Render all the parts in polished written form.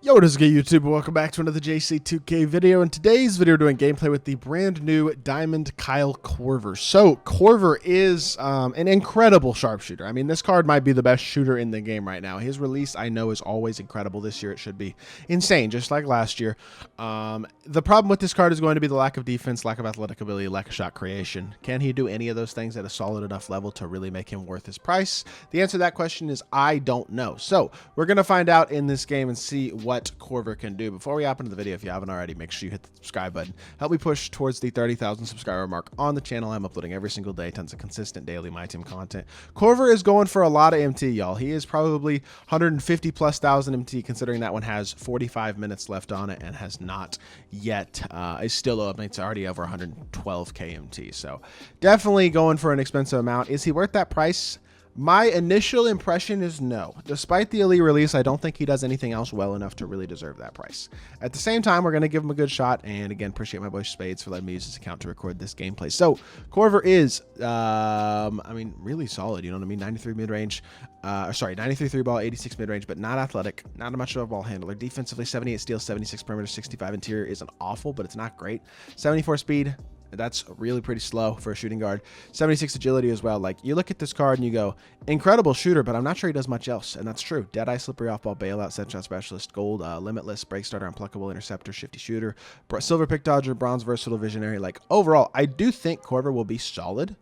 Yo, what is good, YouTube? Welcome back to another JC2K video. In today's video, we're doing gameplay with the brand new Diamond Kyle KORVER. So, KORVER is an incredible sharpshooter. I mean, this card might be the best shooter in the game right now. His release, I know, is always incredible. This year, it should be insane, just like last year. The problem with this card is going to be the lack of defense, lack of athletic ability, lack of shot creation. Can he do any of those things at a solid enough level to really make him worth his price? The answer to that question is I don't know. So, we're going to find out in this game and see what KORVER can do. Before we hop into the video, if you haven't already, make sure you hit the subscribe button. Help me push towards the 30,000 subscriber mark on the channel. I'm uploading every single day, tons of consistent daily MyTEAM content. KORVER is going for a lot of MT, y'all. He is probably 150 plus thousand MT, considering that one has 45 minutes left on it and has not yet. Is still up. It's already over 112k MT. So definitely going for an expensive amount. Is he worth that price? My initial impression is no. Despite the elite release, I don't think he does anything else well enough to really deserve that price. At the same time, we're going to give him a good shot. And again, appreciate my boy Spades for letting me use his account to record this gameplay. So, KORVER is, I mean, really solid. You know what I mean? 93 mid-range. 93 three-ball, 86 mid-range, but not athletic. Not much of a ball handler. Defensively, 78 steals, 76 perimeter, 65 interior isn't awful, but it's not great. 74 speed. That's really pretty slow for a shooting guard. 76 agility as well. Like, you look at this card and you go, incredible shooter, but I'm not sure he does much else. And that's true. Deadeye, slippery off-ball, bailout, set shot specialist, gold, limitless, break starter, unpluckable, interceptor, shifty shooter, silver pick dodger, bronze versatile visionary. Like, overall, I do think KORVER will be solid.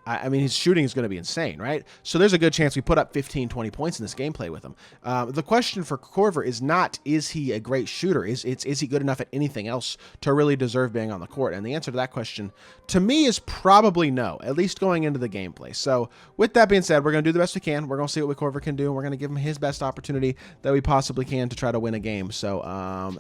I mean, his shooting is going to be insane, right? So there's a good chance we put up 15, 20 points in this gameplay with him. The question for KORVER is not, is he a great shooter? Is he good enough at anything else to really deserve being on the court? And the answer to that question, to me, is probably no, at least going into the gameplay. So with that being said, we're going to do the best we can. We're going to see what KORVER can do, and we're going to give him his best opportunity that we possibly can to try to win a game. So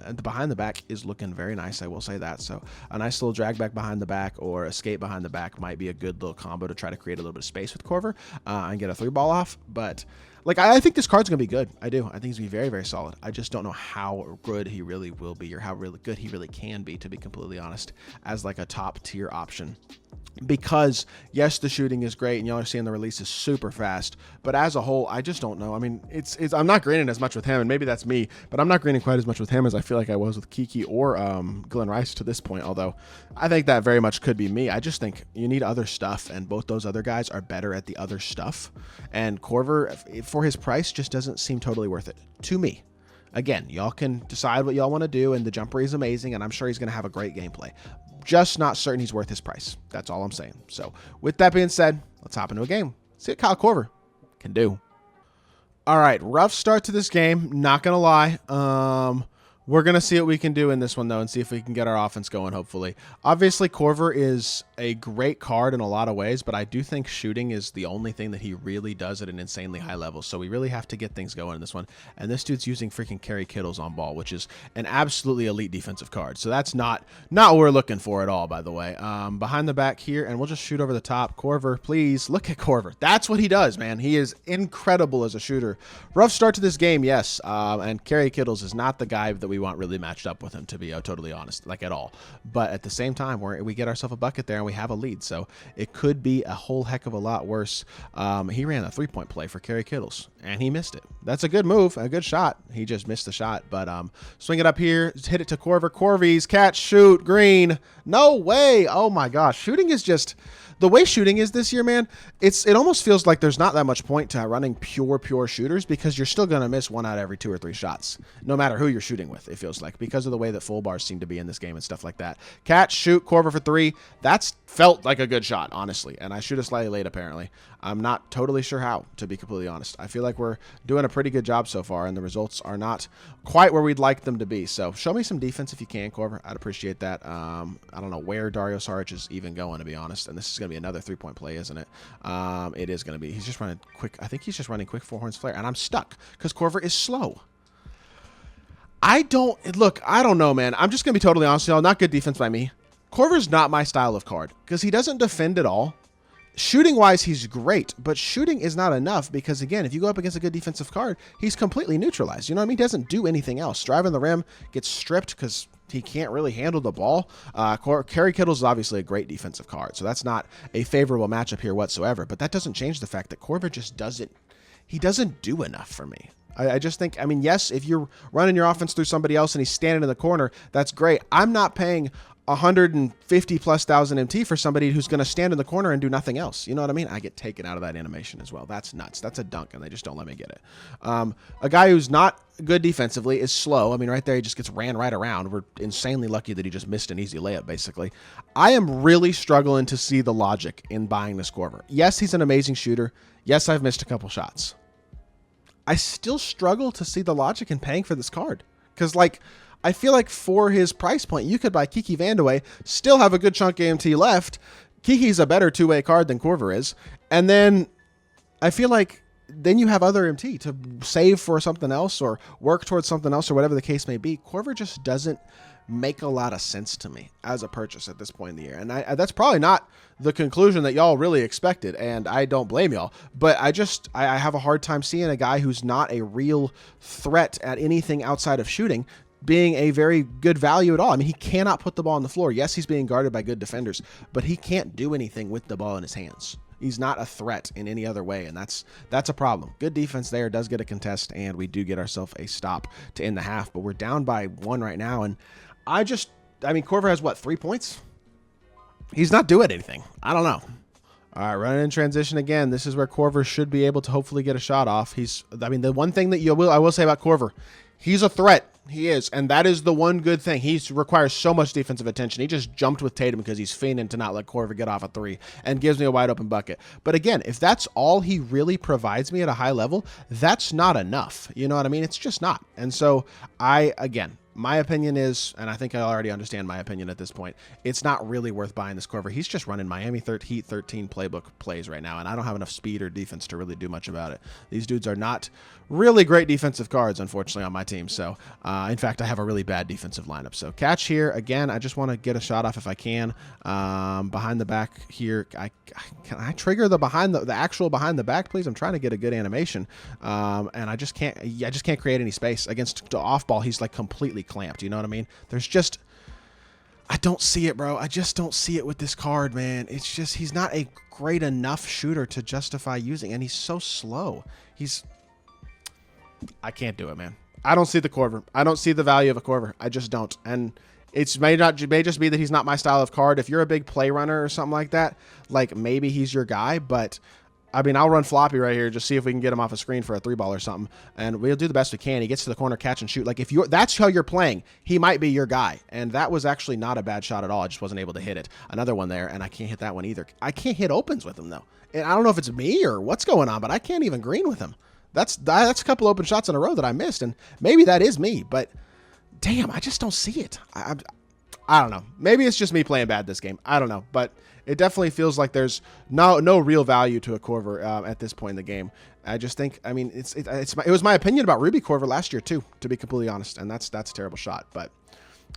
the behind the back is looking very nice, I will say that. So a nice little drag back behind the back or escape behind the back might be a good little combo to try to create a little bit of space with KORVER and get a three ball off. But like, I think this card's gonna be good. I do. I think he's gonna be very, very solid. I just don't know how good he really will be or how really good he really can be, to be completely honest, as like a top tier option. Because yes, the shooting is great and y'all are seeing the release is super fast, but as a whole, I just don't know. I mean, I'm not greening as much with him, and maybe that's me, but I'm not greening quite as much with him as I feel like I was with Kiki or Glenn Rice to this point, although I think that very much could be me. I just think you need other stuff, and both those other guys are better at the other stuff, and KORVER, for his price, just doesn't seem totally worth it to me. Again, y'all can decide what y'all want to do, and the jumper is amazing, and I'm sure he's going to have a great gameplay. Just not certain he's worth his price. That's all I'm saying. So with that being said, let's hop into a game. See what Kyle KORVER can do. All right, rough start to this game. Not going to lie. We're going to see what we can do in this one, though, and see if we can get our offense going, hopefully. Obviously, KORVER is a great card in a lot of ways, but I do think shooting is the only thing that he really does at an insanely high level. So we really have to get things going in this one. And this dude's using freaking Kerry Kittles on ball, which is an absolutely elite defensive card. So that's not what we're looking for at all, by the way. Behind the back here, and we'll just shoot over the top. KORVER, please. Look at KORVER. That's what he does, man. He is incredible as a shooter. Rough start to this game, yes. And Kerry Kittles is not the guy that we want really matched up with him, to be totally honest, like at all. But at the same time, we get ourselves a bucket there and we have a lead, so it could be a whole heck of a lot worse. He ran a three-point play for Kerry Kittles and he missed it. That's a good move, a good shot. He just missed the shot. But swing it up here, hit it to KORVER. KORVER's catch, shoot, green. No way. Oh my gosh, shooting is just the way shooting is this year, man. It almost feels like there's not that much point to running pure shooters, because you're still gonna miss one out of every 2 or 3 shots, no matter who you're shooting with. It feels like, because of the way that full bars seem to be in this game and stuff like that. Catch, shoot, KORVER for 3. That's felt like a good shot, honestly, and I shoot it slightly late apparently. I'm not totally sure how, to be completely honest. I feel like we're doing a pretty good job so far, and the results are not quite where we'd like them to be. So show me some defense if you can, KORVER. I'd appreciate that. I don't know where Dario Saric is even going, to be honest, and this is going to be another three-point play, isn't it? It is going to be. He's just running quick. I think he's just running quick 4 horns flare, and I'm stuck because KORVER is slow. I don't know, man. I'm just going to be totally honest with y'all. Not good defense by me. KORVER's not my style of card because he doesn't defend at all. Shooting wise, he's great, but shooting is not enough because, again, if you go up against a good defensive card, he's completely neutralized. You know what I mean? He doesn't do anything else. Driving the rim, gets stripped because he can't really handle the ball. Kerry Kittles is obviously a great defensive card, so that's not a favorable matchup here whatsoever, but that doesn't change the fact that KORVER just doesn't do enough for me. I just think, I mean, yes, if you're running your offense through somebody else and he's standing in the corner, that's great. I'm not paying 150 plus thousand MT for somebody who's going to stand in the corner and do nothing else. You know what I mean? I get taken out of that animation as well. That's nuts. That's a dunk, and they just don't let me get it. A guy who's not good defensively is slow. I mean, right there, he just gets ran right around. We're insanely lucky that he just missed an easy layup, basically. I am really struggling to see the logic in buying this Korver. Yes, he's an amazing shooter. Yes, I've missed a couple shots. I still struggle to see the logic in paying for this card. Because, like, I feel like for his price point, you could buy Kiki Vandeweghe, still have a good chunk of MT left. Kiki's a better two-way card than Korver is. And then I feel like then you have other MT to save for something else or work towards something else or whatever the case may be. Korver just doesn't make a lot of sense to me as a purchase at this point in the year. And that's probably not the conclusion that y'all really expected, and I don't blame y'all. But I have a hard time seeing a guy who's not a real threat at anything outside of shooting being a very good value at all. I mean, he cannot put the ball on the floor. Yes, he's being guarded by good defenders, but he can't do anything with the ball in his hands. He's not a threat in any other way, and that's a problem. Good defense there, does get a contest, and we do get ourselves a stop to end the half, but we're down by 1 right now, and I mean, Korver has, what, 3 points? He's not doing anything. I don't know. All right, running in transition again. This is where Korver should be able to hopefully get a shot off. I mean, the one thing that I will say about Korver, he's a threat. He is, and that is the one good thing. He requires so much defensive attention. He just jumped with Tatum because he's fiending to not let Korver get off a 3 and gives me a wide open bucket. But again, if that's all he really provides me at a high level, that's not enough. You know what I mean? It's just not. And so again, my opinion is, and I think I already understand my opinion at this point, it's not really worth buying this Korver. He's just running Miami Heat 13 playbook plays right now, and I don't have enough speed or defense to really do much about it. These dudes are not really great defensive cards, unfortunately, on my team. So, in fact, I have a really bad defensive lineup. So, catch here. Again, I just want to get a shot off if I can. Behind the back here. Can I trigger the actual behind the back, please? I'm trying to get a good animation, and I just can't create any space. Against the off ball, he's like completely clamped. You know what I mean? I don't see it, bro. I just don't see it with this card, man. It's just, he's not a great enough shooter to justify using, and he's so slow. I can't do it, man. I don't see the Korver. I don't see the value of a Korver. I just don't. And it may just be that he's not my style of card. If you're a big play runner or something like that, like maybe he's your guy, but I mean, I'll run floppy right here, just see if we can get him off a screen for a 3-ball or something, and we'll do the best we can. He gets to the corner, catch and shoot. Like, if that's how you're playing, he might be your guy. And that was actually not a bad shot at all. I just wasn't able to hit it. Another one there, and I can't hit that one either. I can't hit opens with him, though. And I don't know if it's me or what's going on, but I can't even green with him. That's a couple open shots in a row that I missed, and maybe that is me, but damn, I just don't see it. I don't know. Maybe it's just me playing bad this game. I don't know, but it definitely feels like there's no real value to a Korver at this point in the game. I just think, I mean, it was my opinion about Ruby Korver last year too, to be completely honest, and that's a terrible shot, but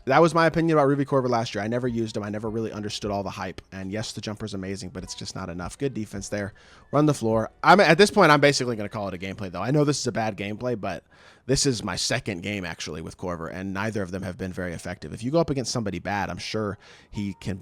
that was my opinion about Ruby Korver last year. I never used him. I never really understood all the hype. And yes, the jumper's amazing, but it's just not enough. Good defense there. Run the floor. At this point, I'm basically going to call it a gameplay, though. I know this is a bad gameplay, but this is my second game, actually, with Korver, and neither of them have been very effective. If you go up against somebody bad, I'm sure he can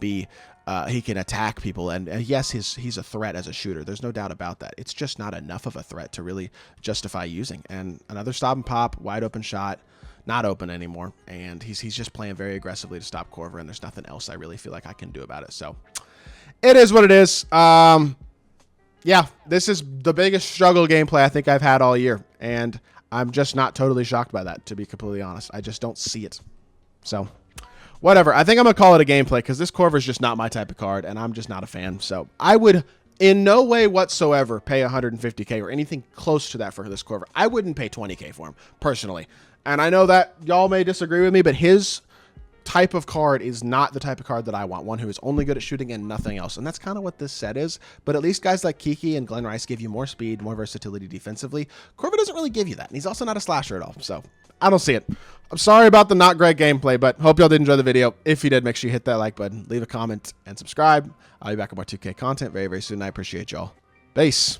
attack people. And yes, he's a threat as a shooter. There's no doubt about that. It's just not enough of a threat to really justify using. And another stop and pop, wide open shot. Not open anymore, and he's just playing very aggressively to stop Korver, and there's nothing else I really feel like I can do about it. So it is what it is. Yeah, this is the biggest struggle gameplay I think I've had all year, and I'm just not totally shocked by that, to be completely honest. I just don't see it. So whatever. I think I'm going to call it a gameplay because this Korver is just not my type of card, and I'm just not a fan. So I would in no way whatsoever pay 150K or anything close to that for this Korver. I wouldn't pay 20K for him, personally. And I know that y'all may disagree with me, but his type of card is not the type of card that I want. One who is only good at shooting and nothing else. And that's kind of what this set is. But at least guys like Kiki and Glenn Rice give you more speed, more versatility defensively. Korver doesn't really give you that. And he's also not a slasher at all. So I don't see it. I'm sorry about the not great gameplay, but hope y'all did enjoy the video. If you did, make sure you hit that like button, leave a comment, and subscribe. I'll be back with more 2K content very, very soon. I appreciate y'all. Peace.